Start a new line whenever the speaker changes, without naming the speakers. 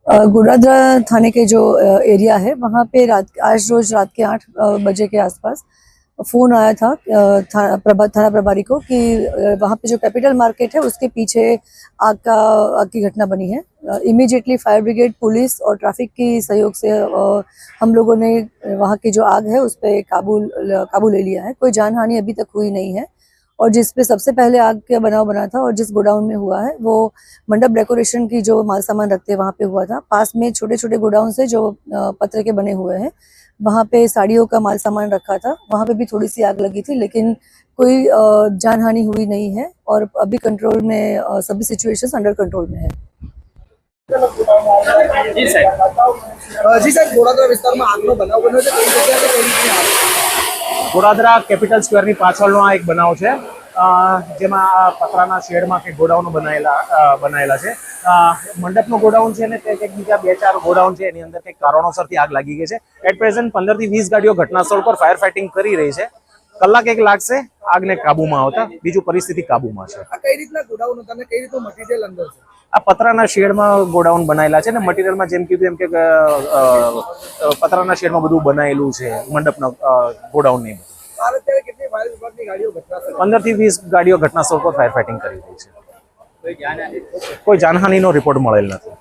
गोडादरा थाने के जो एरिया है वहाँ पे आज रोज रात के 8 बजे के आसपास फ़ोन आया था थाना प्रभारी को कि वहाँ पे जो कैपिटल मार्केट है उसके पीछे आग की घटना बनी है। इमीडिएटली फायर ब्रिगेड, पुलिस और ट्रैफिक की सहयोग से हम लोगों ने वहाँ की जो आग है उस पर काबू ले लिया है। कोई जानहानि अभी तक हुई नहीं है। और जिस पे सबसे पहले आग का बनाव बना था और जिस गोडाउन में हुआ है वो मंडप डेकोरेशन की जो माल सामान रखते हैं वहाँ पे हुआ था। पास में छोटे छोटे गोडाउन से जो पत्थर के बने हुए हैं वहाँ पे साड़ियों का माल सामान रखा था, वहाँ पे भी थोड़ी सी आग लगी थी, लेकिन कोई जानहानि हुई नहीं है और अभी कंट्रोल में, सभी सिचुएशंस अंडर कंट्रोल में है।
जी सर, गोडादरा विस्ताરમાં આગનો બનાવ બન્યો છે, કઈ જગ્યાએ કઈ રીતની આગ?
ગોડાદરા કેપિટલ સ્ક્વેરની પાછળનો આ એક બનાવ છે, જેમાં પતરાના શેડમાં કે ગોડાઉનો બનાયેલા છે। મંડપનો ગોડાઉન છે ને તે કંઈક બીજા 2-4 ગોડાઉન છે, એની અંદર કંઈક કારણોસરથી આગ લાગી ગઈ છે। એટ પ્રેઝન્ટ 15 થી 20 ગાડીઓ ઘટનાસ્થળ પર ફાયર ફાઇટિંગ કરી રહી છે। કલાક એક લાગશે આગને કાબુમાં આવતા, બીજું પરિસ્થિતિ કાબુમાં છે।
આ કઈ રીતના ગોડાઉન હતા અને કઈ રીતનું મટીરીયલ અંદર છે?
આ પતરાના શેડમાં ગોડાઉન બનાયેલા છે ને મટીરિયલમાં જેમ કીધું એમ કે પતરાના શેડમાં બધું બનાયેલું છે મંડપના ગોડાઉનની।
અત્યારે કેટલી ફાયર વિભાગની ગાડીઓ ઘટનાસ્થળ
15 થી 20 ગાડીઓ ઘટનાસ્થળ પર ફાયર ફાઇટિંગ કરી રહી છે। કોઈ જાનહાનિનો રિપોર્ટ મળેલ નથી।